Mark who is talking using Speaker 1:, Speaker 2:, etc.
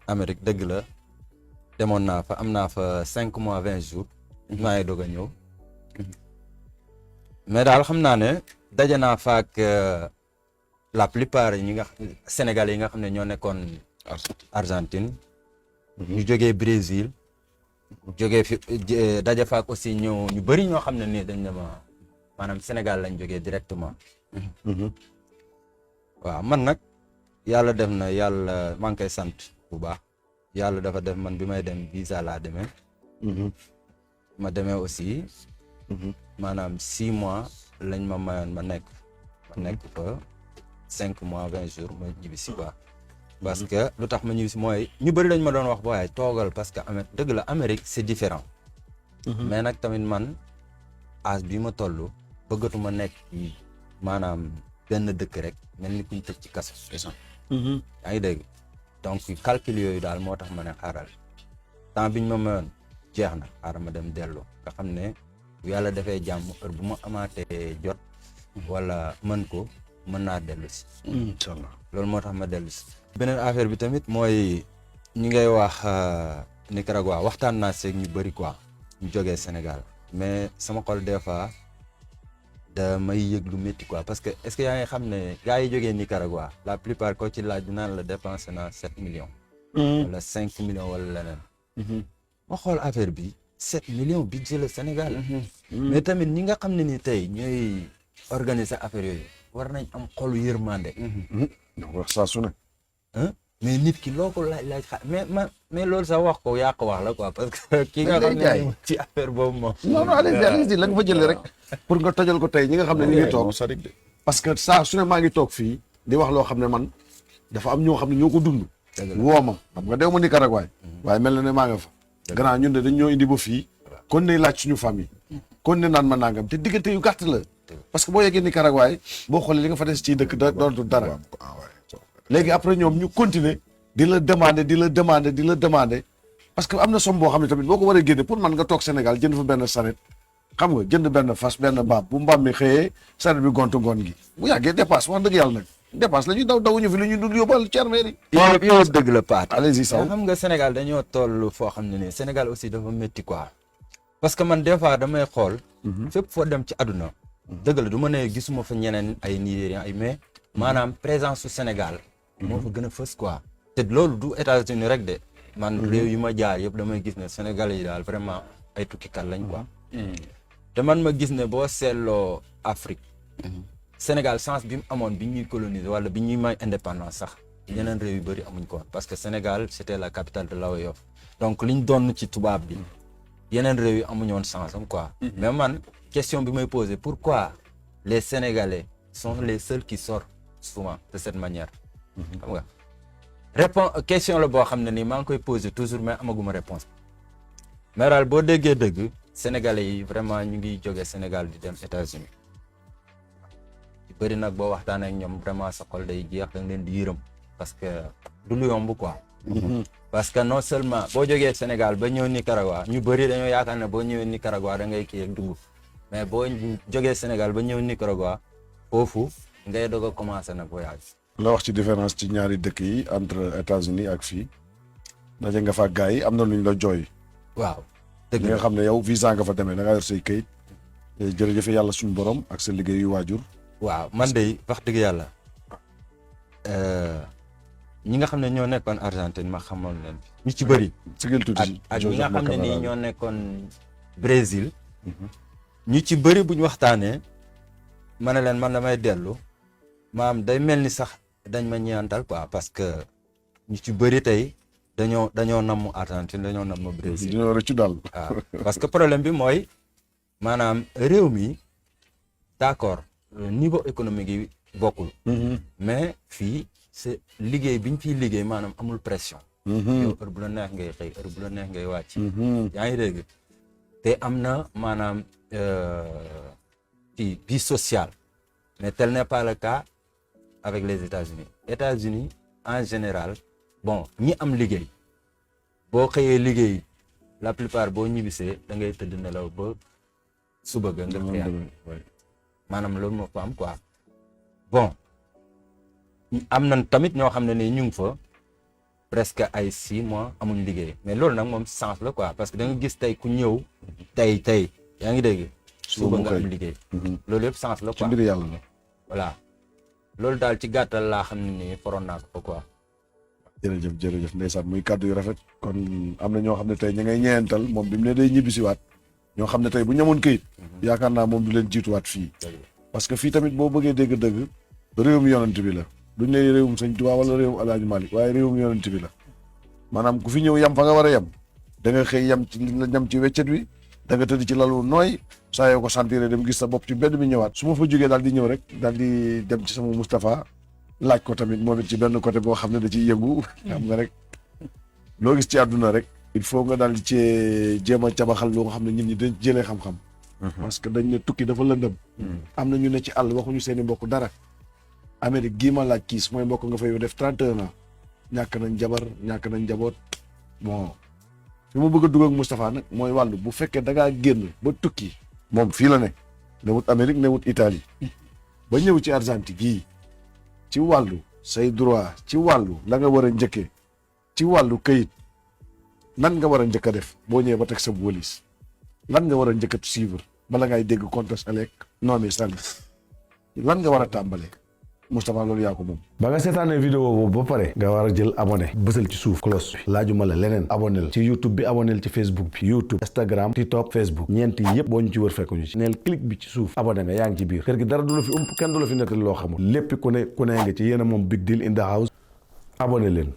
Speaker 1: Amérique dëgg la demoon naa fa am naa fa 5 mois 20 jours. maa ngi doog a ñëw. mais daal xam naa ne daje naa fa ak la plupart ñi nga Sénégalais yi nga xam ne ñoo nekkoon Argentine. ñu jógee Brésil. jógee fi daje fa ak aussi ñu bëri ñoo xam ne nii dañ ne ma maanaam Sénégal lañ jógee directement. waaw man nag yàlla def na yàlla maa ngi koy sant bu baax yàlla dafa def man bi may dem visa laa demee. ma demee aussi. maanaam 6 mois lañ ma mayoon ma nekk fa 5 mois 20 jours ma ñibbi si quoi. parce que lu tax ma ñibbi si mooy ñu bëri dañ ma doon wax waaye toogal parce que dëgg la Amérique c'est différent. mais nag tamit man âge bi ma toll bëggatuma nekk ci maanaam benn dëkk rek mel ni kuñ tëj ci kaso. yaa ngi dégg donc calcul yooyu daal moo tax ma ne xaaral temps biñ ma mayoon jeex na xaaral ma dem dellu nga xam ne bu yàlla defee jàmm heure bu ma amaatee jot wala mën ko mën naa dellu si.
Speaker 2: incha allah
Speaker 1: loolu moo tax ma dellu si. beneen affaire bi tamit mooy ñi ngay wax Nicaragua waxtaan naa seeg ñu bëri quoi ñu jógee Sénégal mais sama xol des fois damay yëg lu métti quoi parce que est-ce que yaa ngi xam ne gars yi jógee Nicaragua la plupart ko ci laaj dinaan la dépensé naa 7 millions. wala 5 millions wala leneen. ma xool affaire bi 7 millions budget le Sénégal. mais tamit ñi nga xam ne ni tey ñooy organiser affaire yooyu war nañ am xolu yërmande.
Speaker 2: wax saa su ne.
Speaker 1: mais nit ki loo ko laaj mais loolu sax wax ko yàq wax la quoi parce que ki nga xam ne ci affaire boobu moom.
Speaker 2: non allez-y la nga fa jëlee rek pour nga tojal ko tey ñi nga xam ne ñu ngi toog parce que saa su ne maa ngi toog fii di wax loo xam ne man dafa am ñoo xam ne ñoo ko dund. woo ma xam nga dew ma Nicaragua waaye mel na ne maa nga fa. grand ñun de dañ ñoo indi ba fii kon ne laaj suñu famille kon ne naan ma nangam te diggante yu gàtt la parce que boo yeggee Nicaragua boo xoolee li nga fa des ci dëkk dootul dara. léegi après ñoom ñu continuer di la demander parce que am na somme boo xam ne tamit boo ko war a génne pour man nga toog Sénégal jënd fa benn saret xam nga jënd benn fas benn mbaam bu mbaam mi xëyee saret bi gontu ngoon gi bu yàggee dépasse wax dëgg yàlla nag dépasse la ñuy dawuñu fi lu ñuy dul yóbbal cermeer yi
Speaker 1: yow dëgg la Paate.
Speaker 2: allez-y saw
Speaker 1: xam nga Sénégal dañoo toll foo xam ne nii Sénégal aussi dafa métti quoi parce que man des fois damay xool fépp foo dem ci àdduna dëgg la du ma ne gisuma fa ñeneen ay Nigérian ay mais maanaam présence su Sénégal moo fa gën a fës quoi te loolu du États-Unis rek de man réew yi ma jaar yëpp damay gis ne Sénégalais yi daal vraiment ay tukkikat lañ quoi te man ma gis ne boo seetloo Afrique Sénégal chance bi mu amoon bi ñuy coloniser wala bi ñuy may indépendance sax yeneen réew yu bëri amuñ ko parce que Sénégal c'était la capitale de l'Oyof donc liñ doon ci tubaab bi yeneen réew yi amuñu woon chance am quoi mais man question bi may poser pourquoi les Sénégalais sont les seuls qui sortent souvent de cette manière xam nga question la boo xam ne nii maa ngi koy poser toujours mais amaguma réponse mais daal boo déggee dëgg Sénégalais yi vraiment ñu ngi jógee Sénégal di dem États-Unis bëri nag boo waxtaanee ak ñoom vraiment sa xol day jeex da nga leen di yërëm parce que du lu yomb quoi. parce que non seulement boo jógee Sénégal ba ñëw Nicaragua ñu bëri dañoo yaakaar ne boo ñëwee Nicaragua da ngay kii ak dugg mais boo jógee Sénégal ba ñëw Nicaragua foofu ngay doog a commencer nag voyage.
Speaker 2: la wax ci différence ci ñaari dëkk yi entre États-Unis ak fii daje nga fa ak gars yi am na lu ñu la jooy.
Speaker 1: waaw dëgg
Speaker 2: nga xam ne yow visa nga fa demee da ngaa yor say këyit jërëjëf yàlla suñu borom ak sa liggéeyu waajur.
Speaker 1: waaw man de wax dëgg yàlla ñi nga xam ne ñoo nekkoon Argentine ma xamoon leen ñu ci bëri.
Speaker 2: sigil tuuti
Speaker 1: ak ñi nga xam ne nii ñoo nekkoon Brésil. ñu ci bëri bu ñu waxtaanee ma ne leen man damay dellu maam day mel ni sax dañ ma ñeantal quoi parce que ñu ci bëri tey dañoo namm Argentine dañoo namm Brésil.
Speaker 2: dañoo rëccu daal.
Speaker 1: waaw parce que problème bi mooy maanaam réew mi d'accord niveau économique yi bokkul. mais fii c'est liggéey bi ñu fiy liggéey maanaam amul pression. yow heure bu la neex ngay xëy heure bu la neex ngay wàcc. yaa ngi dégg te am na maanaam ci vie sociale mais tel n'est pas le cas avec les États-Unis États-Unis en général bon ñi am liggéey boo xëyee liggéey la plupart boo ñibbisee da ngay tëdd nelaw ba suba ga nga xëyaat maanaam loolu moo fa am quoi bon am na tamit ñoo xam ne ni ñu ngi fa presque ay 6 mois amuñ liggéey mais loolu nag moom sens la quoi parce que da nga gis tey ku ñëw tey yaa ngi dégg suba nga am liggéey loolu yëpp sens la
Speaker 2: ci
Speaker 1: quoi
Speaker 2: mbiri yàlla la
Speaker 1: voilà loolu daal ci gàttal laa xam ne nii foroon naa ko fa quoi
Speaker 2: jërëjëf ndeysaan muy kàddu yu rafet kon am na ñoo xam ne tey ña ngay ñeental moom bi mu ne day ñibbisiwaat ñoo xam ne tey bu ñamoon këyit yaakaar naa moom du leen jiituwaat fii parce que fii tamit boo bëggee dégg-dëgg réewum yonent bi la duñ ne réewum Sëñ Tuubaa wala réewum Alaaji Malick waaye réewum yonent bi la maanaam ku fi ñëw yam fa nga war a yam da nga xëy yam ci la ñam ci weccet wi da nga tëdd ci lalu nooy saa yoo ko sentir dem gis sa bopp ci mbedd mi ñëwaat su ma fa jógee daal di ñëw rek daal di dem ci sama Moustapha laaj ko tamit moom it ci benn côté boo xam ne da ciy yëngu xam nga rek loo gis ci àdduna rek il faut nga daal di cee jéem a cabaxal loo nga xam ne nit ñi dañ jëlee xam-xam parce que dañ ne tukki dafa lëndëm am na ñu ne ci àll waxuñu seen i mbokk dara Amérique gii ma laaj kiis mooy mbokk nga fay def 31 ans ñàkk nañ jabar ñàkk nañ njaboot bon fi ma bëgg a dugg ak Moustapha nag mooy wàllu bu fekkee da ngaa génn ba tukki moom fii la ne newut Amérique newut Italie ba ñëw ci Argentine gii ci wàllu say droit ci wàllu la nga war a njëkkee ci wàllu këyit nan nga war a njëkk a def boo ñëwee ba teg sa wëlis lan nga war a njëkk a suivre bala ngay dégg comptes elec noomi service lan nga war a tàmbalee Moustapha loolu yaa ko moom.
Speaker 3: ba nga seetaanee vidéo boobu ba pare nga war a jël abonné bësal ci suuf cloche bi laajuma la leneen abonné ci YouTube bi abonné ci Facebook bi YouTube Instagram TikTok Facebook ñeent yi yëpp boo ñu ci wër fekkuñu ci neel clic bi ci suuf abonné nga yaa ngi ci biir kër gi dara du la fi ump kenn du la fi nettali loo xamul lépp ku ne nga ci yéen a moom Big Deal in the house abonné leen